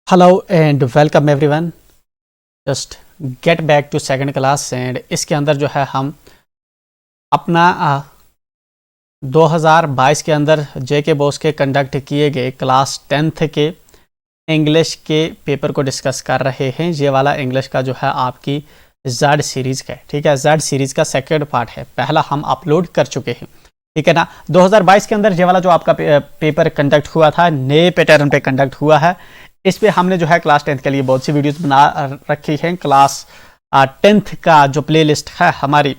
Hello and welcome everyone. Just get back to second class and इसके अंदर जो है हम अपना 2022 के अंदर जेके बोस के कंडक्ट किए गए क्लास 10th के इंग्लिश के पेपर को डिस्कस कर रहे हैं। ये वाला इंग्लिश का जो है आपकी जेड सीरीज़ का है, ठीक है। जेड सीरीज़ का सेकंड पार्ट है, पहला हम अपलोड कर चुके हैं, ठीक है ना। 2022 के अंदर ये वाला जो आपका पेपर कंडक्ट हुआ था नए पैटर्न पे कंडक्ट हुआ है। इस पे हमने जो है क्लास 10th के लिए बहुत सी वीडियोस बना रखी हैं। क्लास 10th का जो प्लेलिस्ट है हमारी,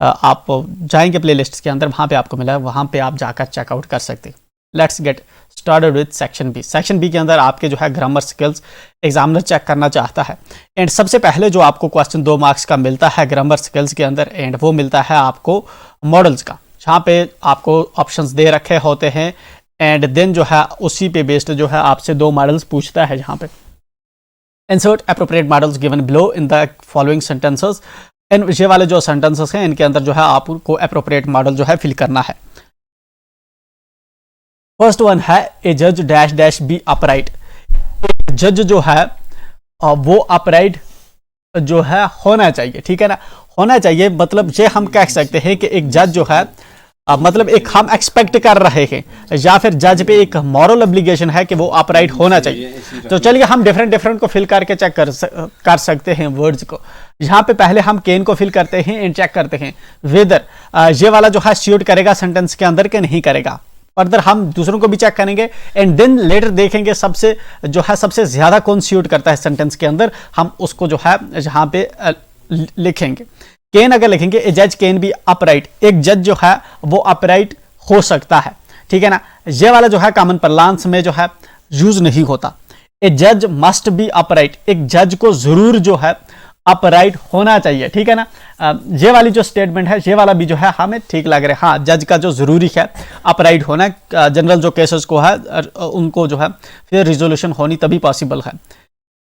आप जाएंगे प्लेलिस्ट के अंदर, वहाँ पे आपको मिला है, वहाँ पे आप जाकर चेकआउट कर सकते हैं। Let's get started with section B. Section B के अंदर आपके जो है ग्रामर स्किल्स एग्जामिनर चेक करना चाहता है। एंड सबसे पहले जो आपको क्वेश्चन 2 मार्क्स का मिलता है ग्रामर स्किल्स के अंदर, एंड वो मिलता है आपको मॉडल्स का, जहाँ पे आपको ऑप्शंस दे रखे होते हैं। एंड देन जो है उसी पे बेस्ड जो है आपसे 2 मॉडल्स पूछता है, जहाँ पे insert appropriate modals given below in the following sentences. इन ये वाले जो सेंटेंसेस हैं इनके अंदर जो है आपको एप्रोप्रिएट मॉडल जो है फिल करना है। फर्स्ट वन है ए जज डैश डैश बी अपराइट। जज जो है वो अपराइट जो है होना चाहिए, ठीक है ना। होना चाहिए मतलब ये हम कह सकते हैं कि एक जज जो है मतलब एक हम एक्सपेक्ट कर रहे हैं, या फिर जज पे एक मॉरल ऑब्लिगेशन है कि वो अपराइट होना चाहिए। तो चलिए हम डिफरेंट को फिल करके चेक कर सकते हैं वर्ड्स को। यहाँ पे पहले हम कैन को फिल करते हैं एंड चेक करते हैं वेदर ये वाला जो है सूट करेगा सेंटेंस के अंदर कि नहीं करेगा। फर्दर हम दूसरों को भी चेक करेंगे एंड देन लेटर देखेंगे सबसे जो है सबसे ज्यादा कौन सूट करता है सेंटेंस के अंदर, हम उसको जो है यहाँ पे लिखेंगे। कैन अगर लिखेंगे ए जज कैन बी अपराइट, एक जज जो है वो अपराइट हो सकता है, ठीक है ना। ये वाला जो है कॉमन परलांस में जो है यूज नहीं होता। ए जज मस्ट बी अपराइट, एक जज को जरूर जो है अपराइट होना चाहिए, ठीक है ना। ये वाली जो स्टेटमेंट है ये वाला भी जो है हमें ठीक लग रहा है। हाँ, जज का जो जरूरी है अपराइट होना, जनरल जो केसेस को है उनको जो है फिर रिजोल्यूशन होनी तभी पॉसिबल है।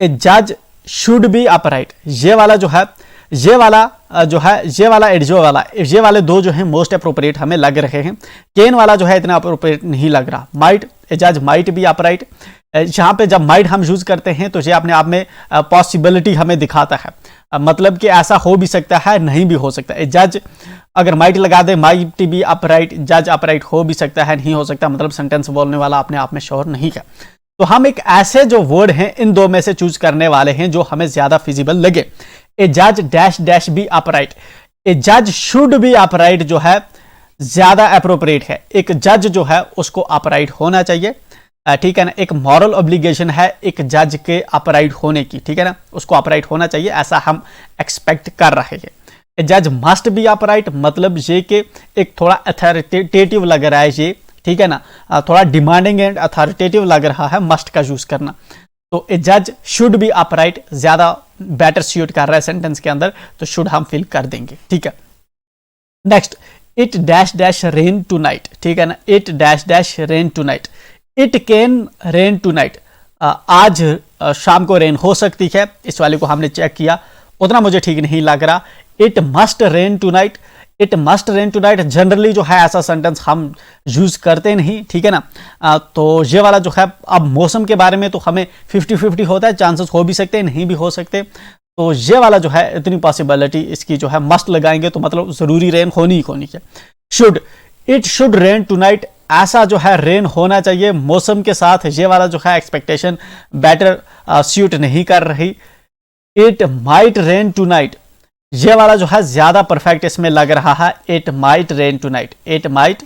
ए जज शुड बी अपराइट, ये वाला जो है ये वाला जो है ये वाला एडजो वाला, ये वाले 2 जो है मोस्ट अप्रोप्रिएट हमें लग रहे हैं। केन वाला जो है इतना अप्रोप्रिएट नहीं लग रहा। माइट, ए जज माइट बी अपराइट, यहाँ पे जब माइट हम यूज करते हैं तो ये अपने आप में पॉसिबिलिटी हमें दिखाता है, मतलब कि ऐसा हो भी सकता है नहीं भी हो सकता है। जज अगर माइट लगा दे, माइट बी अपराइट, जज अपराइट हो भी सकता है नहीं हो सकता, मतलब सेंटेंस बोलने वाला अपने आप में श्योर नहीं है। तो हम एक ऐसे जो वर्ड हैं इन 2 में से चूज करने वाले हैं जो हमें ज्यादा फिजिबल लगे। ए जज डैश डैश बी अपराइट, ए जज शुड बी अपराइट जो है ज्यादा अप्रोप्रिएट है। एक जज जो है उसको अपराइट होना चाहिए, ठीक है ना। एक मॉरल ऑब्लिगेशन है एक जज के अपराइट होने की, ठीक है ना, उसको अपराइट होना चाहिए, ऐसा हम एक्सपेक्ट कर रहे हैं। ए जज मस्ट बी अपराइट, मतलब ये कि एक थोड़ा अथॉरिटेटिव लग रहा है ये, ठीक है ना, थोड़ा डिमांडिंग एंड अथॉरिटेटिव लग रहा है मस्ट का यूज करना। तो ए जज शुड बी अपराइट ज्यादा बेटर सूट कर रहा है सेंटेंस के अंदर, तो शुड हम फिल कर देंगे, ठीक है। Next, it dash dash rain tonight, ठीक है ना। It dash dash rain tonight, it can rain tonight, आज शाम को रेन हो सकती है। इस वाले को हमने चेक किया, उतना मुझे ठीक नहीं लग रहा। It must rain tonight, it must rain tonight generally जो है ऐसा सेंटेंस हम यूज करते नहीं, ठीक है ना। तो ये वाला जो है, अब मौसम के बारे में तो हमें 50-50 होता है, चांसेस हो भी सकते हैं नहीं भी हो सकते। तो ये वाला जो है इतनी पॉसिबिलिटी इसकी जो है मस्ट लगाएंगे तो मतलब जरूरी रेन होनी ही होनी है। Should, it should rain tonight, ऐसा जो है रेन होना चाहिए मौसम के साथ। ये वाला जो है एक्सपेक्टेशन बेटर सूट नहीं कर रही। It might rain tonight, ये वाला जो है ज्यादा परफेक्ट इसमें लग रहा है। It might rain tonight, it might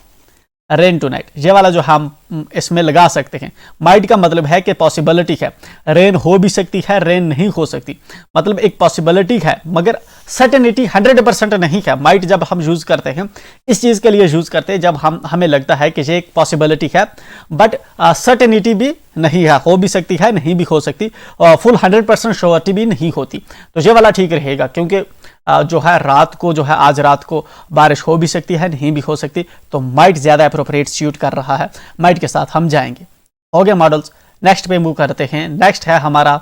rain tonight, ये वाला जो हम इसमें लगा सकते हैं। माइट का मतलब है कि पॉसिबिलिटी है, रेन हो भी सकती है रेन नहीं हो सकती, मतलब एक पॉसिबिलिटी है मगर सर्टेनिटी 100% नहीं है। माइट जब हम यूज करते हैं इस चीज के लिए यूज करते हैं जब हमें लगता है कि ये एक पॉसिबिलिटी है बट सर्टेनिटी भी नहीं है, हो भी सकती है नहीं भी हो सकती, फुल 100% श्योरिटी भी नहीं होती। तो ये वाला ठीक रहेगा, क्योंकि जो है रात को जो है आज रात को बारिश हो भी सकती है नहीं भी हो सकती, तो माइट ज्यादा अप्रोप्रिएट सूट कर रहा है, माइट के साथ हम जाएंगे। हो गया मॉडल्स। नेक्स्ट पे मूव करते हैं। नेक्स्ट है हमारा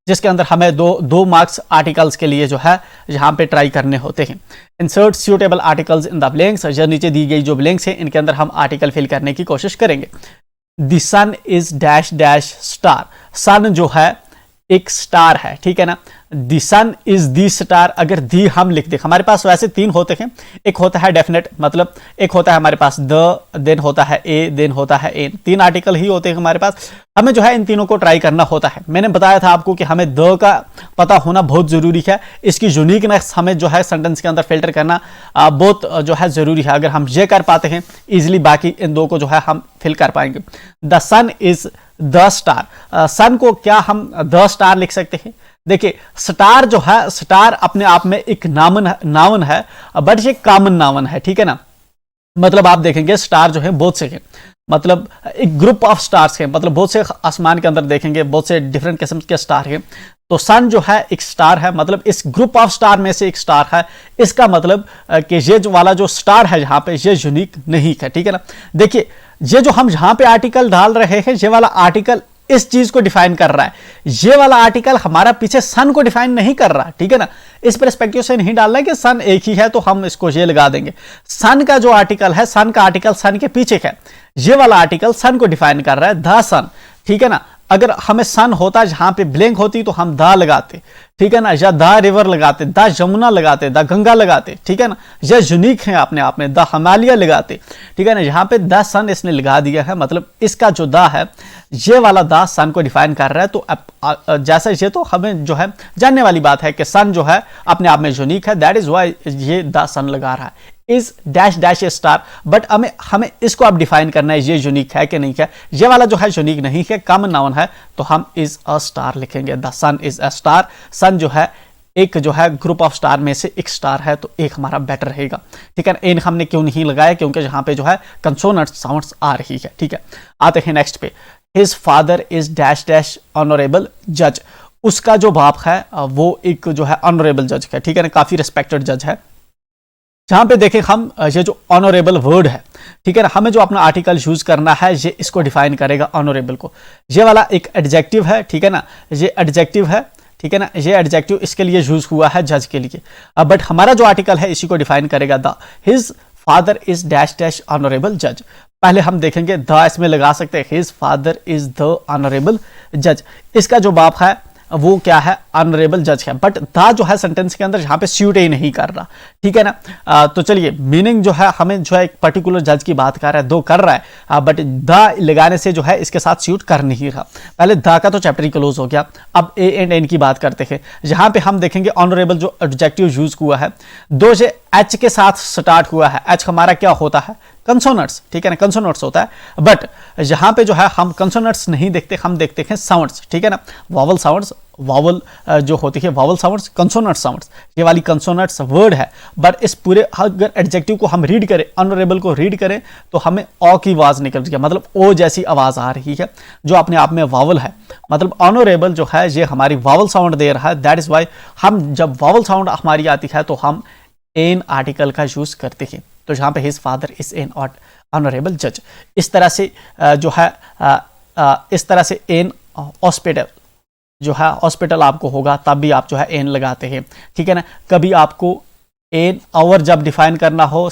जिसके अंदर हमें दो मार्क्स आर्टिकल्स के लिए जो है यहाँ पे ट्राई करने होते हैं। Insert suitable articles in the blanks, जो नीचे दी गई जो ब्लैंक्स हैं इनके अंदर हम आर्टिकल फिल करने की कोशिश करेंगे। The sun is dash dash star, sun जो है एक स्टार है, ठीक है ना। दी सन इज दी स्टार, अगर दी हम लिख दे, हमारे पास वैसे तीन होते हैं, एक होता है डेफिनेट, मतलब एक होता है हमारे पास द, देन होता है ए, देन होता है एन, तीन आर्टिकल ही होते हैं हमारे पास। हमें जो है इन तीनों को ट्राई करना होता है। मैंने बताया था आपको कि हमें द का पता होना बहुत जरूरी है, इसकी यूनिकनेस हमें जो है सेंटेंस के अंदर फिल्टर करना बहुत जो है जरूरी है। अगर हम ये कर पाते हैं इजिली, बाकी इन दो को जो है हम फिल कर पाएंगे। The sun is the star, sun को क्या हम द स्टार लिख सकते हैं? देखिए स्टार जो है, स्टार अपने आप में एक नाउन है, बट ये कॉमन नाउन है, ठीक है ना। मतलब आप देखेंगे स्टार जो है बहुत से हैं, मतलब एक ग्रुप ऑफ स्टार्स हैं, मतलब बहुत से आसमान के अंदर देखेंगे बहुत से डिफरेंट किस्म के स्टार हैं। तो सन जो है एक स्टार है, मतलब इस ग्रुप ऑफ स्टार में से एक स्टार है। इसका मतलब कि ये जो वाला जो स्टार है यहाँ पे ये यूनिक नहीं है, ठीक है ना। देखिए ये जो हम यहाँ पे आर्टिकल डाल रहे हैं, ये वाला आर्टिकल इस चीज को डिफाइन कर रहा है, ये वाला आर्टिकल हमारा पीछे सन को डिफाइन नहीं कर रहा, ठीक है ना। इस पर्सपेक्टिव से नहीं डालना है कि सन एक ही है तो हम इसको ये लगा देंगे। सन का जो आर्टिकल है, सन का आर्टिकल सन के पीछे है, ये वाला आर्टिकल सन को डिफाइन कर रहा है, द सन, ठीक है ना। अगर हमें सन होता, जहां पे ब्लैंक होती तो हम द लगाते, ठीक है ना, या द रिवर लगाते, द यमुना लगाते, द गंगा लगाते, ठीक है ना। यह यूनिक है अपने आप में, द हिमालय लगाते, ठीक है ना। यहाँ पे द सन इसने लगा दिया है, मतलब इसका जो द है ये वाला द सन को डिफाइन कर रहा है। तो जैसा ये तो हमें जो है जानने वाली बात है कि सन जो है अपने आप में यूनिक है, दैट इज वाई ये द सन लगा रहा है। Is dash dash A star, but हमें इसको अब डिफाइन करना है ये यूनिक है कि नहीं है। ये वाला जो है यूनिक नहीं है, कॉमन नाउन है, तो हम इज अ स्टार लिखेंगे। The sun is a star, sun जो है एक जो है ग्रुप ऑफ स्टार में से एक स्टार है, तो एक हमारा बेटर रहेगा, ठीक है ना। इन हमने क्यों नहीं लगाया? क्योंकि यहाँ पे जो है कंसोनेंट साउंड्स आ रही है, ठीक है। आते हैं नेक्स्ट पे, his father is dash dash honourable जज। उसका जो बाप है वो एक जो है ऑनरेबल जज है, ठीक है ना, काफी रिस्पेक्टेड जज है। जहां पे देखें हम ये जो ऑनरेबल वर्ड है, ठीक है ना, हमें जो अपना आर्टिकल यूज करना है ये इसको डिफाइन करेगा ऑनरेबल को। ये वाला एक एडजेक्टिव है, ठीक है ना, ये एडजेक्टिव है, ठीक है ना, ये एडजेक्टिव इसके लिए यूज हुआ है जज के लिए। बट हमारा जो आर्टिकल है इसी को डिफाइन करेगा, the his father is dash dash honourable जज। पहले हम देखेंगे द इसमें लगा सकते हैं, his father is the honourable जज। इसका जो बाप है वो क्या है? ऑनरेबल जज है, बट द जो है सेंटेंस के अंदर यहाँ पे सूट ही नहीं कर रहा, ठीक है ना। तो चलिए मीनिंग जो है हमें जो है एक पर्टिकुलर जज की बात कर रहा है, दो कर रहा है, बट द लगाने से जो है इसके साथ सूट कर नहीं रहा। पहले द का तो चैप्टर ही क्लोज हो गया, अब ए एंड एन की बात करते हैं। जहां पे हम देखेंगे ऑनरेबल जो एडजेक्टिव यूज हुआ है, दो से एच के साथ स्टार्ट हुआ है। एच हमारा क्या होता है? कंसोनेंट्स, ठीक है ना, कंसोनेंट्स होता है। बट यहाँ पे जो है हम कंसोनेंट्स नहीं देखते, हम देखते हैं साउंड्स, ठीक है ना, वॉवल साउंड्स। वॉवल जो होती है वॉवल साउंड्स, कंसोनेंट साउंड्स, ये वाली कंसोनेंट्स वर्ड है। बट इस पूरे अगर एडजेक्टिव को हम रीड करें, ऑनरेबल को रीड करें, तो हमें ओ की आवाज निकल रही है, मतलब ओ जैसी आवाज आ रही है, जो अपने आप में वॉवल है। मतलब ऑनरेबल जो है ये हमारी वॉवल साउंड दे रहा है। दैट इज वाई हम जब वॉवल साउंड हमारी आती है तो हम एन आर्टिकल का यूज करते हैं। तो जहां पे his father is an honourable जज, इस तरह से जो है इस तरह से एन हॉस्पिटल जो है, हॉस्पिटल आपको होगा तब भी आप जो है एन लगाते हैं, ठीक है ना। कभी आपको एन आवर जब डिफाइन करना हो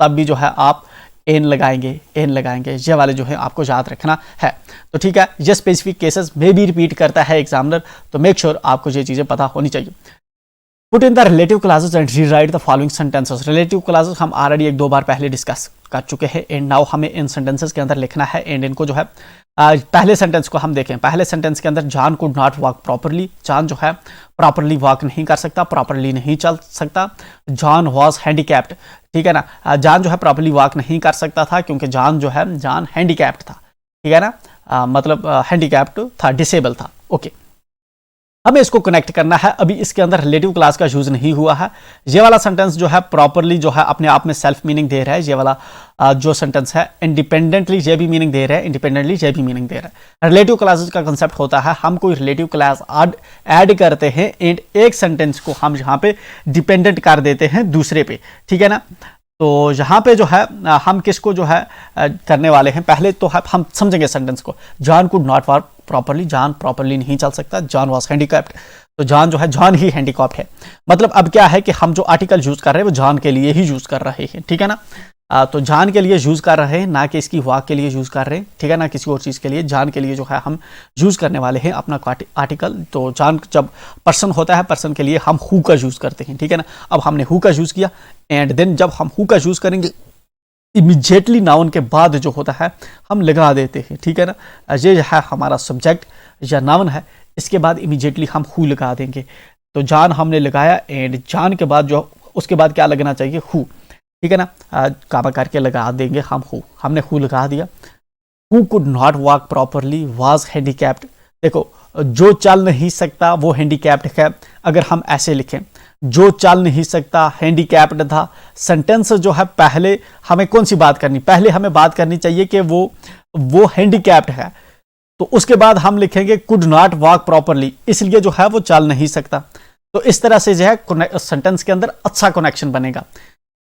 तब भी जो है आप एन लगाएंगे, एन लगाएंगे। ये वाले जो है आपको याद रखना है। तो ठीक है, ये स्पेसिफिक केसेस में भी रिपीट करता है एग्जामिनर, तो मेक श्योर आपको ये चीजें पता होनी चाहिए। Put in the relative classes and rewrite the following sentences. Relative classes हम ऑलरेडी एक दो बार पहले डिस्कस कर चुके हैं, एंड नाउ हमें इन सेंटेंसेस के अंदर लिखना है। एंड इनको जो है पहले सेंटेंस को हम देखें। पहले सेंटेंस के अंदर John could not walk properly, John जो है प्रॉपरली वॉक नहीं कर सकता, प्रॉपरली नहीं चल सकता। जॉन वॉज हैंडीकैप्ड, ठीक है ना, जॉन जो है प्रॉपरली वॉक नहीं कर सकता था क्योंकि जॉन जो है जॉन हैंडीकैप्ड था, ठीक है ना, मतलब हैंडीकैप्ड था, डिसेबल था। ओके, हमें इसको कनेक्ट करना है। अभी इसके अंदर रिलेटिव क्लास का यूज नहीं हुआ है। ये वाला सेंटेंस जो है प्रॉपरली जो है अपने आप में सेल्फ मीनिंग दे रहा है। ये वाला जो सेंटेंस है इंडिपेंडेंटली ये भी मीनिंग दे रहा है, इंडिपेंडेंटली ये भी मीनिंग दे रहा है। रिलेटिव क्लासेस का कंसेप्ट होता है हम कोई रिलेटिव क्लास ऐड करते हैं एंड एक सेंटेंस को हम यहाँ पे डिपेंडेंट कर देते हैं दूसरे पे, ठीक है ना। तो यहाँ पे जो है हम किसको जो है करने वाले हैं, पहले तो हम समझेंगे सेंटेंस को। John could not walk properly, John properly नहीं चल सकता। जॉन वॉज हैंडीकैप्ड, तो जॉन जो है जॉन ही हैंडीकैप्ड है। मतलब अब क्या है कि हम जो आर्टिकल यूज कर रहे हैं वो जॉन के लिए ही यूज कर रहे हैं, ठीक है ना। तो जान के लिए यूज़ कर रहे हैं, ना कि इसकी वाक के लिए यूज़ कर रहे हैं, ठीक है ना, किसी और चीज़ के लिए। जान के लिए जो है हम यूज़ करने वाले हैं अपना आर्टिकल। तो जान जब पर्सन होता है, पर्सन के लिए हम हु का यूज़ करते हैं, ठीक है ना। अब हमने हु का यूज़ किया एंड देन जब हम हु का यूज़ करेंगे इमीडिएटली नाउन के बाद जो होता है हम लगा देते हैं, ठीक है ना। ये है हमारा सब्जेक्ट या नाउन है, इसके बाद इमीडिएटली हम हु लगा देंगे। तो जान हमने लगाया एंड जान के बाद जो उसके बाद क्या लगना चाहिए, हु, ठीक है ना। कामा करके लगा देंगे हम हु, हमने हु लगा दिया। Who could not walk properly was handicapped. देखो जो चल नहीं सकता वो हैंडीकैप्ड है। अगर हम ऐसे लिखें जो चल नहीं सकता हैंडीकैप्ड था, सेंटेंस जो है पहले हमें कौन सी बात करनी, पहले हमें बात करनी चाहिए कि वो हैंडीकैप्ड है। तो उसके बाद हम लिखेंगे कुड नॉट वॉक प्रॉपरली, इसलिए जो है वो चल नहीं सकता। तो इस तरह से जो है सेंटेंस के अंदर अच्छा कनेक्शन बनेगा।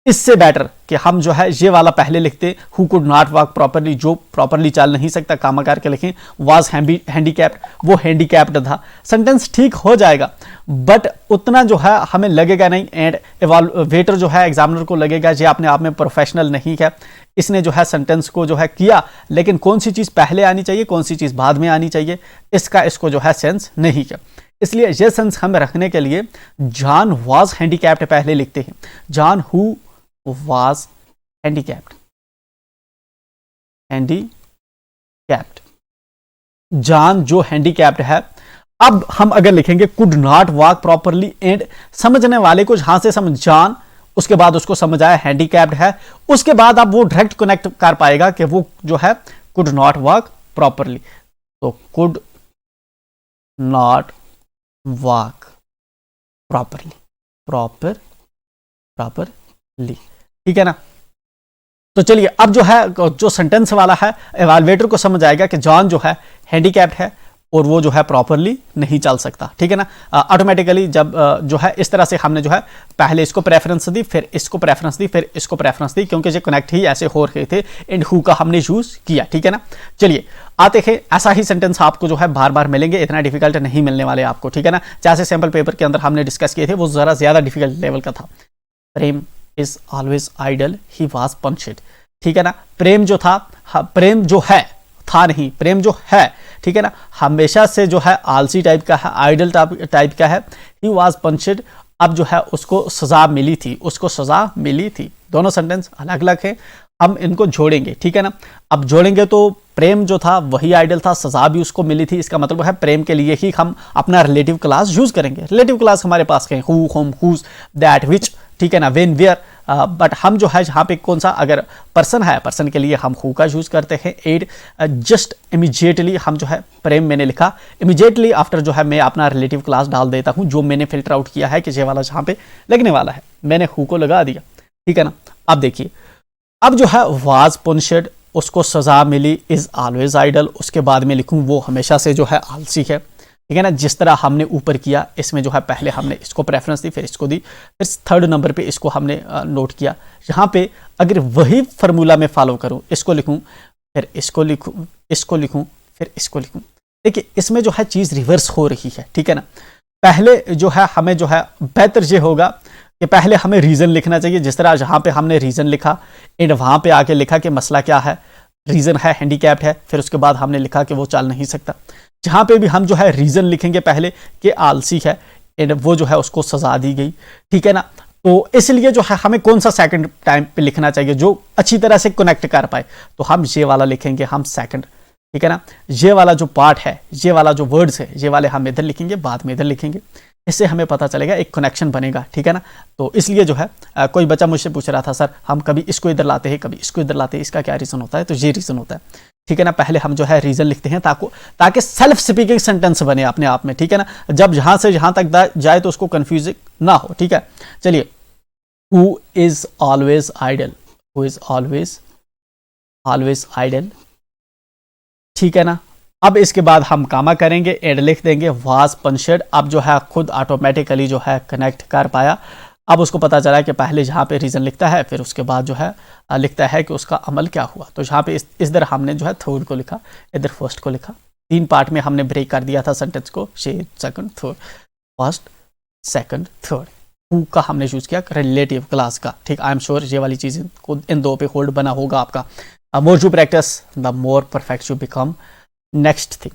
इससे बेटर कि हम जो है ये वाला पहले लिखते who could not walk properly, जो प्रॉपरली चल नहीं सकता, कामा करके लिखें वाज हैंडीकैप्ड, वो हैंडीकैप्ड था। सेंटेंस ठीक हो जाएगा बट उतना जो है हमें लगेगा नहीं एंड इवैल्यूएटर जो है एग्जामिनर को लगेगा ये अपने आप में प्रोफेशनल नहीं है, इसने जो है सेंटेंस को जो है किया, लेकिन कौन सी चीज़ पहले आनी चाहिए कौन सी चीज़ बाद में आनी चाहिए इसको जो है सेंस नहीं है। इसलिए ये सेंस हम रखने के लिए जॉन वाज हैंडीकैप्ड पहले लिखते हैं, John who was handicapped, handicapped, John जो हैंडीकैप्ड है। अब हम अगर लिखेंगे could not walk properly and समझने वाले को जहां से समझ जॉन, उसके बाद उसको समझ आया हैंडीकैप्ड है, उसके बाद अब वो डायरेक्ट कनेक्ट कर पाएगा कि वो जो है कुड नॉट वॉक प्रॉपरली। तो could not walk properly, properly, ठीक है ना। तो चलिए अब जो है जो सेंटेंस वाला है इवैल्यूएटर को समझ आएगा कि जॉन जो है हैंडीकैप्ड है और वो जो है प्रॉपरली नहीं चल सकता, ठीक है ना। ऑटोमेटिकली जब जो है इस तरह से हमने जो है पहले इसको प्रेफरेंस दी, फिर इसको प्रेफरेंस दी, फिर इसको प्रेफरेंस दी, क्योंकि ये कनेक्ट ही ऐसे हो रहे थे एंड हु का हमने यूज किया, ठीक है ना। चलिए आते हैं, ऐसा ही सेंटेंस आपको जो है बार बार मिलेंगे, इतना डिफिकल्ट नहीं मिलने वाले आपको, ठीक है ना। जैसे सैंपल पेपर के अंदर हमने डिस्कस किए थे वो जरा ज्यादा डिफिकल्ट लेवल का था। Prem is always idle, he was punished, ठीक है ना। प्रेम जो था, प्रेम जो है था नहीं, प्रेम जो है, ठीक है ना, हमेशा से जो है आलसी टाइप का है, आइडल टाइप का है। ही वाज पनिश्ड, अब जो है उसको सजा मिली थी, उसको सजा मिली थी। दोनों सेंटेंस अलग अलग है, हम इनको जोड़ेंगे, ठीक है ना। अब जोड़ेंगे तो प्रेम जो था वही आइडल था, सजा भी उसको मिली थी, इसका मतलब है प्रेम के लिए ही हम अपना रिलेटिव क्लास यूज करेंगे। रिलेटिव क्लास हमारे पास है हु, होम, हुज, दैट, विच, ठीक है ना, वेन, वेयर, बट हम जो है यहाँ पे कौन सा, अगर पर्सन है पर्सन के लिए हम हु का यूज करते हैं। एड जस्ट इमीडिएटली हम जो है प्रेम मैंने लिखा, इमीडिएटली आफ्टर जो है मैं अपना रिलेटिव क्लास डाल देता हूँ जो मैंने फिल्टर आउट किया है कि ये वाला जहाँ पे लगने वाला है, मैंने हु को लगा दिया, ठीक है ना। अब देखिए अब जो है वाज पनिश्ड, उसको सजा मिली, इज ऑलवेज आइडल, उसके बाद में लिखूं वो हमेशा से जो है आलसी है, ठीक है ना। जिस तरह हमने ऊपर किया इसमें जो है पहले हमने इसको प्रेफरेंस दी, फिर इसको दी, फिर थर्ड नंबर पे इसको हमने नोट किया। यहाँ पे अगर वही फार्मूला में फॉलो करूँ, इसको लिखूँ फिर इसको लिखूँ, इसको लिखूँ फिर इसको लिखूँ, देखिए इसमें जो है चीज़ रिवर्स हो रही है, ठीक है ना। पहले जो है हमें जो है बेहतर ये होगा कि पहले हमें रीज़न लिखना चाहिए, जिस तरह जहाँ पे हमने रीज़न लिखा एंड वहाँ पे आके लिखा कि मसला क्या है, रीज़न है हैंडीकैप्ड है, फिर उसके बाद हमने लिखा कि वो चल नहीं सकता। जहाँ पे भी हम जो है रीज़न लिखेंगे पहले कि आलसी है एंड वो जो है उसको सजा दी गई, ठीक है ना। तो इसलिए जो है हमें कौन सा सेकंड टाइम पे लिखना चाहिए जो अच्छी तरह से कनेक्ट कर पाए, तो हम ये वाला लिखेंगे, हम सेकंड, ठीक है ना। ये वाला जो पार्ट है, ये वाला जो वर्ड्स है, ये वाले हम इधर लिखेंगे, बाद में इधर लिखेंगे, इससे हमें पता चलेगा, एक कनेक्शन बनेगा, ठीक है ना। तो इसलिए जो है कोई बच्चा मुझसे पूछ रहा था सर हम कभी इसको इधर लाते हैं कभी इसको इधर लाते हैं, इसका क्या रीज़न होता है, तो ये रीज़न होता है, ठीक है ना। पहले हम जो है रीज़न लिखते हैं ताकि सेल्फ स्पीकिंग सेंटेंस बने अपने आप में, ठीक है ना। जब यहाँ से यहाँ तक जाए तो उसको कंफ्यूजिंग ना हो, ठीक है। चलिए who is always idle, who is always idle, ठीक है ना। अब इसके बाद हम कामा करेंगे एंड लिख देंगे वाज पनिश्ड। अब जो है खुद ऑटोमेटिकली जो है कनेक्ट कर पाया। अब उसको पता चला कि पहले जहाँ पे रीज़न लिखता है फिर उसके बाद जो है लिखता है कि उसका अमल क्या हुआ। तो यहाँ पे इधर हमने जो है थर्ड को लिखा, इधर फर्स्ट को लिखा, 3 पार्ट में हमने ब्रेक कर दिया था सेंटेंस को, second third, first second third, who का हमने यूज किया रिलेटिव क्लास का, ठीक। आई एम श्योर ये वाली चीज़ को इन दो पे होल्ड बना होगा आपका। More you practice the more perfect you become. Next thing,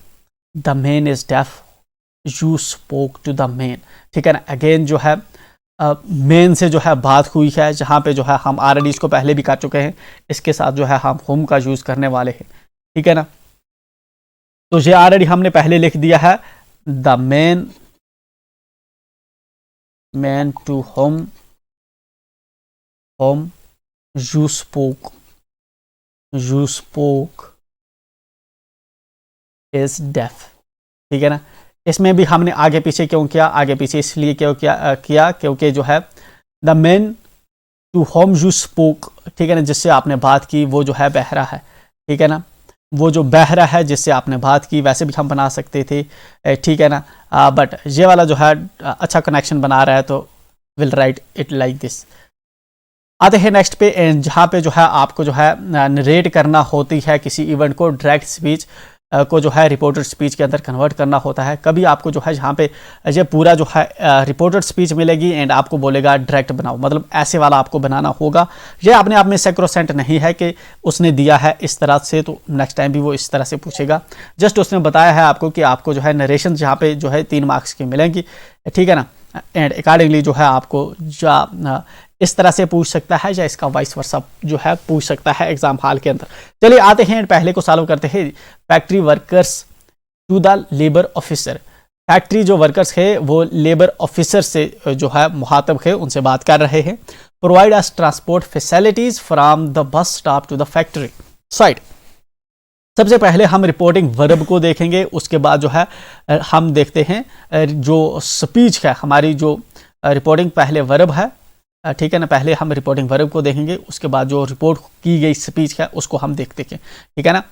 the man is deaf, you spoke to the man, ठीक है ना। अगेन जो है मेन से जो है बात हुई है, जहाँ पे जो है हम ऑलरेडी इसको पहले भी कर चुके हैं, इसके साथ जो है हम होम का यूज करने वाले हैं, ठीक है ना। तो ये ऑलरेडी हमने पहले लिख दिया है, the man to whom you spoke is deaf, ठीक है ना। इसमें भी हमने आगे पीछे क्यों किया, आगे पीछे इसलिए क्यों किया क्योंकि जो है the man to whom you spoke, ठीक है ना, जिससे आपने बात की वो जो है बहरा है, ठीक है ना। वो जो बहरा है जिससे आपने बात की, वैसे भी हम बना सकते थे, ठीक है ना। बट ये वाला जो है अच्छा कनेक्शन बना रहा है, तो will write it like this. आते हैं नेक्स्ट पे, जहाँ पे जो है आपको जो है नरेट करना होती है किसी इवेंट को, डायरेक्ट स्पीच को जो है रिपोर्टेड स्पीच के अंदर कन्वर्ट करना होता है। कभी आपको जो है यहाँ पे ये पूरा जो है रिपोर्टेड स्पीच मिलेगी एंड आपको बोलेगा डायरेक्ट बनाओ, मतलब ऐसे वाला आपको बनाना होगा। ये अपने आप में सैक्रोसेंट नहीं है कि उसने दिया है इस तरह से तो नेक्स्ट टाइम भी वो इस तरह से पूछेगा। जस्ट उसने बताया है आपको कि आपको जो है नरेशन यहाँ पे जो है 3 मार्क्स की मिलेंगी, ठीक है ना। एंड अकॉर्डिंगली जो है आपको इस तरह से पूछ सकता है या इसका वाइस वर्सा जो है पूछ सकता है एग्जाम हॉल के अंदर। चलिए आते हैं पहले को सॉल्व करते हैं। Factory workers to the labour officer, factory जो वर्कर्स है वो लेबर ऑफिसर से जो है मुखातब है, उनसे बात कर रहे हैं। Provide us transport facilities from the bus stop to the factory site. सबसे पहले हम रिपोर्टिंग वर्ब को देखेंगे, उसके बाद जो है हम देखते हैं जो स्पीच है हमारी, जो रिपोर्टिंग पहले वर्ब है, ठीक है ना। पहले हम रिपोर्टिंग वर्ब को देखेंगे, उसके बाद जो रिपोर्ट की गई स्पीच है उसको हम देखते हैं, ठीक है ना।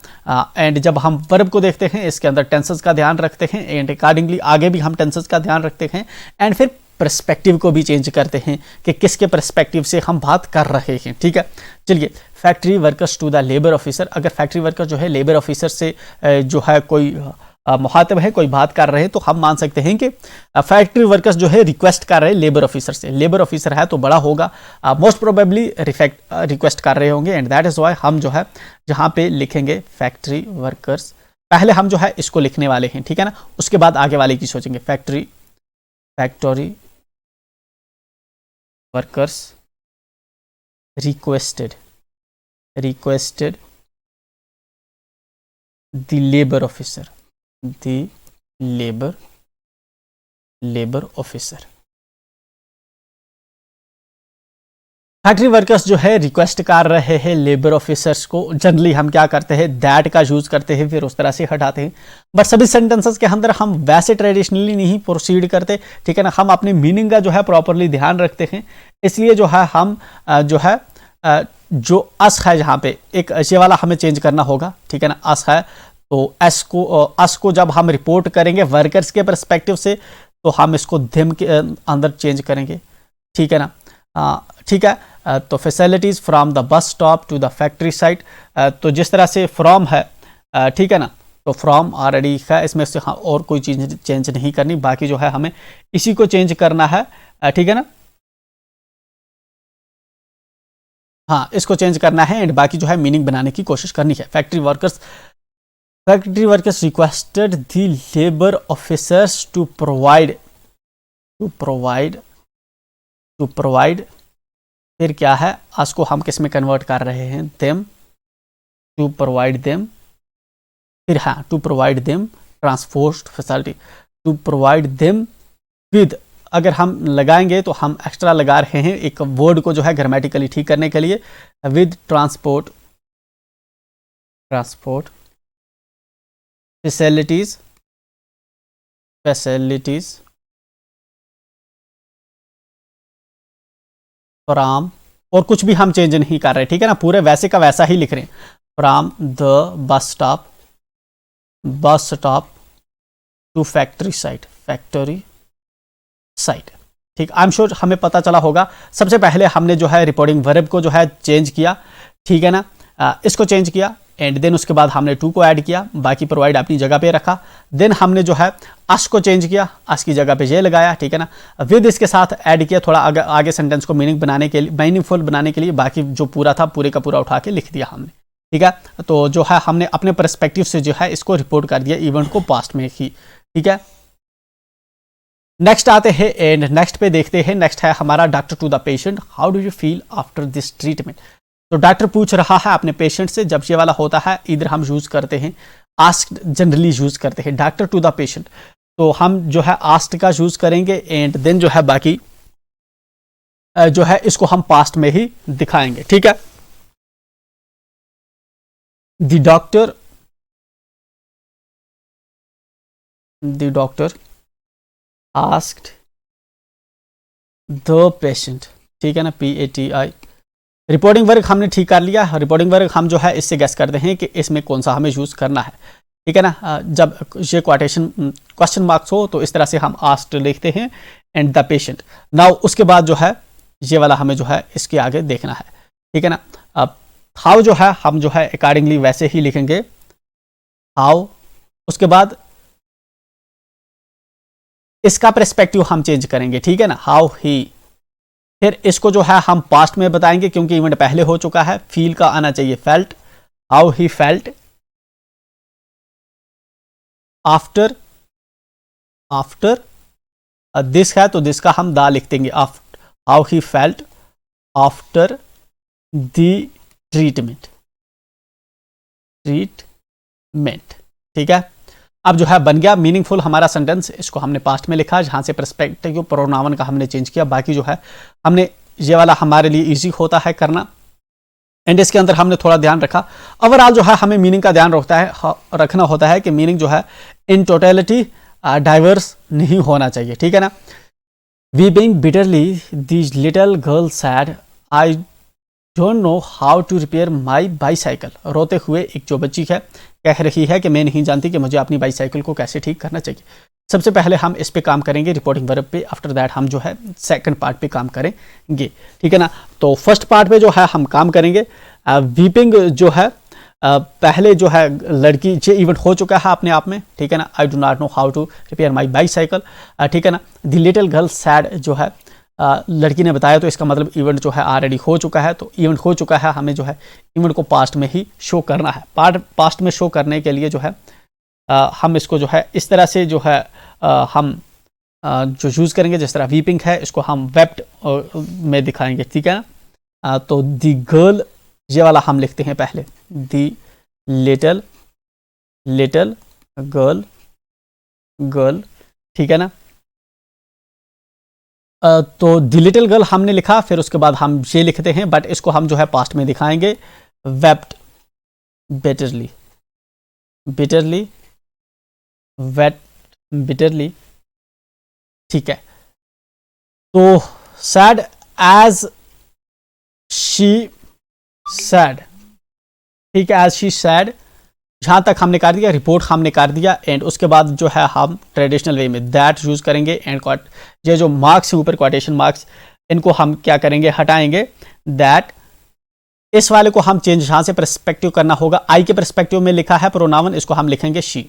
एंड जब हम वर्ब को देखते हैं इसके अंदर टेंसेस का ध्यान रखते हैं एंड अकॉर्डिंगली आगे भी हम टेंसेस का ध्यान रखते हैं एंड फिर पर्सपेक्टिव को भी चेंज करते हैं कि किसके पर्सपेक्टिव से हम बात कर रहे हैं, ठीक है। चलिए, factory workers to the labour officer, अगर फैक्ट्री वर्कर जो है लेबर ऑफिसर से जो है कोई मुखातिब है, कोई बात कर रहे हैं, तो हम मान सकते हैं कि फैक्ट्री वर्कर्स जो है रिक्वेस्ट कर रहे हैं लेबर ऑफिसर से। लेबर ऑफिसर है तो बड़ा होगा, मोस्ट प्रोबेबली रिक्वेस्ट कर रहे होंगे एंड दैट इज वाई हम जो है जहाँ पे लिखेंगे फैक्ट्री वर्कर्स, पहले हम जो है इसको लिखने वाले हैं, ठीक है ना। उसके बाद आगे वाले की सोचेंगे। Factory workers requested the labour officer, labour officer. Factory workers जो है रिक्वेस्ट कर रहे हैं लेबर ऑफिसर्स को। जनरली हम क्या करते हैं, दैट का यूज करते हैं, फिर उस तरह से हटाते हैं। बट सभी सेंटेंसेस के अंदर हम वैसे ट्रेडिशनली नहीं प्रोसीड करते, ठीक है ना। हम अपने मीनिंग का जो है प्रॉपरली ध्यान रखते हैं, इसलिए जो है हम जो है जो अस है यहाँ पे एक ये वाला हमें चेंज करना होगा, ठीक है ना। अस है तो अस को जब हम रिपोर्ट करेंगे वर्कर्स के पर्सपेक्टिव से तो हम इसको देम के अंदर चेंज करेंगे, ठीक है ना। ठीक है, तो facilities from the bus stop to the factory site, तो जिस तरह से फ्रॉम है, ठीक है ना, तो फ्रॉम ऑलरेडी है, इसमें से हाँ और कोई चीज चेंज नहीं करनी, बाकी जो है हमें इसी को चेंज करना है, ठीक है ना। हाँ, इसको चेंज करना है एंड बाकी जो है मीनिंग बनाने की कोशिश करनी है। Factory workers requested the labour officers to provide, फिर क्या है, आज को हम किस में कन्वर्ट कर रहे हैं, देम, टू प्रोवाइड देम, फिर हाँ to provide them transport facility, to provide them with, अगर हम लगाएंगे तो हम एक्स्ट्रा लगा रहे हैं एक वर्ड को जो है ग्रामेटिकली ठीक करने के लिए, विद ट्रांसपोर्ट फैसिलिटीज फ्रॉम, और कुछ भी हम चेंज नहीं कर रहे, ठीक है ना, पूरे वैसे का वैसा ही लिख रहे हैं। From the bus stop to factory site, ठीक। आई एम श्योर हमें पता चला होगा। सबसे पहले हमने जो है रिपोर्टिंग वर्ब को जो है चेंज किया, ठीक है ना, इसको चेंज किया, एंड देन उसके बाद हमने टू को ऐड किया, बाकी प्रोवाइड अपनी जगह पे रखा। देन हमने जो है अस को चेंज किया, अस की जगह पे ये लगाया, ठीक है ना। विद इसके साथ ऐड किया थोड़ा आगे सेंटेंस को मीनिंगफुल बनाने के लिए, बाकी जो पूरा था पूरे का पूरा उठा के लिख दिया हमने, ठीक है। तो जो है हमने अपने पर्सपेक्टिव से जो है इसको रिपोर्ट कर दिया इवेंट को पास्ट में ही, ठीक है। नेक्स्ट आते हैं एंड नेक्स्ट पे देखते हैं। नेक्स्ट है हमारा doctor to the patient, how do you feel after this treatment. तो डॉक्टर पूछ रहा है अपने पेशेंट से, जब ये वाला होता है इधर हम यूज करते हैं आस्क्ड, जनरली यूज करते हैं डॉक्टर टू द पेशेंट, तो हम जो है आस्क्ड का यूज करेंगे एंड देन जो है बाकी जो है इसको हम पास्ट में ही दिखाएंगे, ठीक है। The doctor asked the patient, ठीक है ना, PATI। रिपोर्टिंग वर्क हमने ठीक कर लिया। रिपोर्टिंग वर्क हम जो है इससे गेस करते हैं कि इसमें कौन सा हमें यूज करना है, ठीक है ना। जब ये क्वेश्चन मार्क्स हो तो इस तरह से हम आस्क्ड लिखते हैं एंड द पेशेंट। नाउ उसके बाद जो है ये वाला हमें जो है इसके आगे देखना है, ठीक है ना। अब हाउ जो है हम जो है अकॉर्डिंगली वैसे ही लिखेंगे हाउ। उसके बाद इसका पर्सपेक्टिव हम चेंज करेंगे, ठीक है ना, हाउ ही। फिर इसको जो है हम पास्ट में बताएंगे क्योंकि इवेंट पहले हो चुका है। फील का आना चाहिए felt, how he felt after this है तो दिस का हम दा लिख देंगे, how he felt after the treatment, ठीक है। अब जो है बन गया मीनिंगफुल हमारा सेंटेंस। इसको हमने पास्ट में लिखा, जहां से पर्सपेक्टिव प्रोनाउन का हमने चेंज किया। बाकी जो है हमने ये वाला हमारे लिए इजी होता है करना एंड इसके अंदर हमने थोड़ा ध्यान रखा। ओवरऑल जो है हमें मीनिंग का ध्यान रखना होता है कि मीनिंग जो है इन टोटलिटी डाइवर्स नहीं होना चाहिए, ठीक है ना। Weeping bitterly the little girl said I don't know how to repair my bicycle. रोते हुए एक जो बच्ची है कह रही है कि मैं नहीं जानती कि मुझे अपनी बाईसाइकिल को कैसे ठीक करना चाहिए। सबसे पहले हम इस पे काम करेंगे रिपोर्टिंग वर्ब पे, आफ्टर दैट हम जो है सेकंड पार्ट पे काम करेंगे, ठीक है ना। तो फर्स्ट पार्ट पे जो है हम काम करेंगे वीपिंग जो है पहले जो है लड़की ये इवेंट हो चुका है अपने आप में, ठीक है ना। I do not know how to repair my bicycle, ठीक है ना। द लिटिल गर्ल सैड जो है लड़की ने बताया, तो इसका मतलब इवेंट जो है ऑलरेडी हो चुका है। तो इवेंट हो चुका है, हमें जो है इवेंट को पास्ट में ही शो करना है। पास्ट में शो करने के लिए जो है हम इसको जो है इस तरह से जो है हम जो यूज़ करेंगे, जिस तरह वीपिंग है इसको हम वेप्ट में दिखाएंगे, ठीक है ना। तो दी गर्ल ये वाला हम लिखते हैं पहले, दी लिटिल गर्ल, ठीक है ना। तो द लिटिल गर्ल हमने लिखा, फिर उसके बाद हम ये लिखते हैं, बट इसको हम जो है पास्ट में दिखाएंगे, वेप्ट बिटरली, ठीक है। तो सैड एज शी सैड, ठीक है, एज शी सैड जहां तक हमने कर दिया, रिपोर्ट हमने कर दिया एंड उसके बाद जो है हम ट्रेडिशनल वे में दैट यूज करेंगे एंड ये जो मार्क्स है ऊपर क्वाटेशन मार्क्स, इनको हम क्या करेंगे, हटाएंगे। दैट इस वाले को हम चेंज जहां से पर्सपेक्टिव करना होगा, आई के पर्सपेक्टिव में लिखा है प्रोनाउन, इसको हम लिखेंगे शी।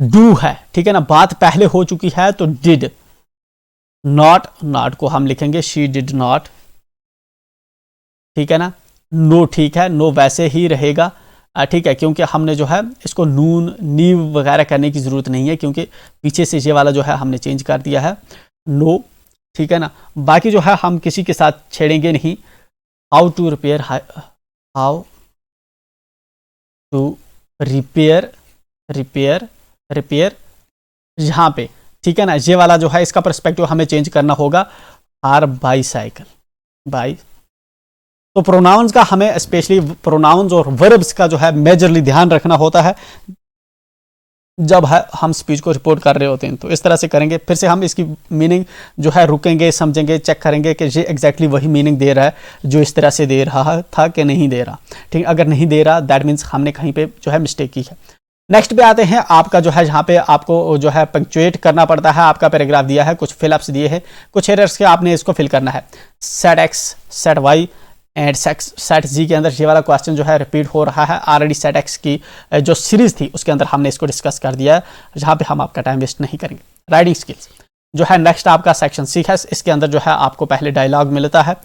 डू है, ठीक है ना, बात पहले हो चुकी है तो डिड। नॉट को हम लिखेंगे शी डिड नॉट, ठीक है ना। नो, ठीक है, नो वैसे ही रहेगा, ठीक है, क्योंकि हमने जो है इसको नून नीव वगैरह करने की ज़रूरत नहीं है क्योंकि पीछे से ये वाला जो है हमने चेंज कर दिया है, नो, ठीक है ना। बाकी जो है हम किसी के साथ छेड़ेंगे नहीं। हाउ टू रिपेयर यहाँ पे, ठीक है ना, ये वाला जो है इसका पर्सपेक्टिव हमें चेंज करना होगा, आर बाईसाइकिल बाई। तो प्रोनाउंस का हमें स्पेशली प्रोनाउंस और वर्ब्स का जो है मेजरली ध्यान रखना होता है जब हम स्पीच को रिपोर्ट कर रहे होते हैं। तो इस तरह से करेंगे, फिर से हम इसकी मीनिंग जो है रुकेंगे, समझेंगे, चेक करेंगे कि ये एग्जैक्टली वही मीनिंग दे रहा है जो इस तरह से दे रहा था कि नहीं दे रहा, ठीक है। अगर नहीं दे रहा दैट मीन्स हमने कहीं पे जो है मिस्टेक की है। नेक्स्ट पे आते हैं, आपका जो है जहाँ पे आपको जो है पंक्चुएट करना पड़ता है, आपका पैराग्राफ दिया है, कुछ फिलअप्स दिए हैं, कुछ एरर्स के आपने इसको फिल करना है। Set X, set Y and set G के अंदर ये वाला क्वेश्चन जो है रिपीट हो रहा है। ऑलरेडी सेट एक्स की जो सीरीज थी उसके अंदर हमने इसको डिस्कस कर दिया है, जहाँ पे हम आपका टाइम वेस्ट नहीं करेंगे। राइटिंग स्किल्स जो है नेक्स्ट आपका सेक्शन सी है। इसके अंदर जो है आपको पहले डायलॉग मिलता है,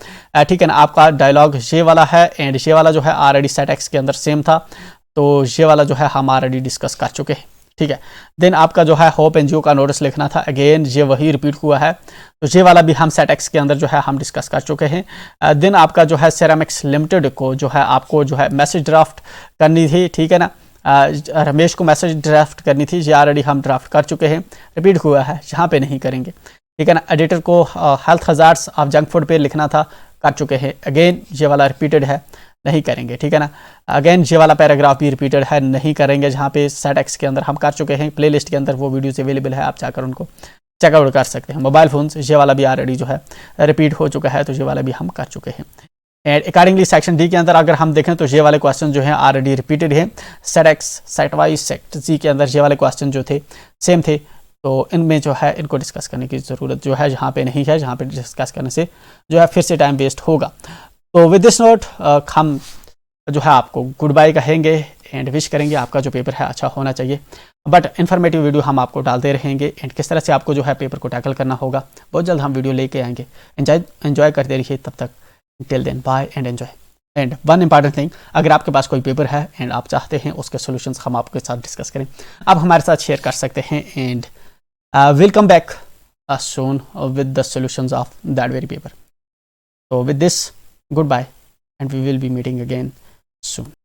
ठीक है ना। आपका डायलॉग ये वाला है एंड ये वाला जो है ऑलरेडी सेट एक्स के अंदर सेम था, तो ये वाला जो है हम ऑलरेडी डिस्कस कर चुके हैं, ठीक है। देन आपका जो है होप एनजीओ का नोटिस लिखना था, अगेन ये वही रिपीट हुआ है, तो ये वाला भी हम सेट एक्स के अंदर जो है हम डिस्कस कर चुके हैं। देन आपका जो है सेरामिक्स लिमिटेड को जो है आपको जो है मैसेज ड्राफ्ट करनी थी, ठीक है ना। रमेश को मैसेज ड्राफ्ट करनी थी, ये ऑलरेडी हम ड्राफ्ट कर चुके हैं, रिपीट हुआ है, यहाँ पे नहीं करेंगे, ठीक है ना। एडिटर को health hazards of junk food पे लिखना था, कर चुके हैं, अगेन ये वाला रिपीटेड है, नहीं करेंगे, ठीक है ना। अगेन ये वाला पैराग्राफ भी रिपीटेड है, नहीं करेंगे, जहाँ पे सेट एक्स के अंदर हम कर चुके हैं। प्लेलिस्ट के अंदर वो वीडियोस अवेलेबल है, आप जाकर उनको चेकआउट कर सकते हैं। मोबाइल फोन्स ये वाला भी ऑलरेडी जो है रिपीट हो चुका है, तो ये वाला भी हम कर चुके हैं। एंड अकॉर्डिंगली सेक्शन डी के अंदर अगर हम देखें तो ये वाले क्वेश्चन जो है ऑलरेडी रिपीटेड है। Set X, set Y, set G के अंदर ये वाले क्वेश्चन जो थे सेम थे, तो इनमें जो है इनको डिस्कस करने की ज़रूरत जो है यहाँ पे नहीं है, जहाँ पे डिस्कस करने से जो है फिर से टाइम वेस्ट होगा। तो विद दिस नोट हम जो है आपको गुड बाय कहेंगे एंड विश करेंगे आपका जो पेपर है अच्छा होना चाहिए। बट इन्फॉर्मेटिव वीडियो हम आपको डालते रहेंगे एंड किस तरह से आपको जो है पेपर को टैकल करना होगा बहुत जल्द हम वीडियो लेके आएंगे। एंजॉय करते रहिए, तब तक till then bye and enjoy. And one important thing, अगर आपके पास कोई पेपर है एंड आप चाहते हैं उसके सोल्यूशंस हम आपके साथ डिस्कस करें, आप हमारे साथ शेयर कर सकते हैं and will come back soon with the solutions of that very paper. So with this, goodbye and we will be meeting again soon.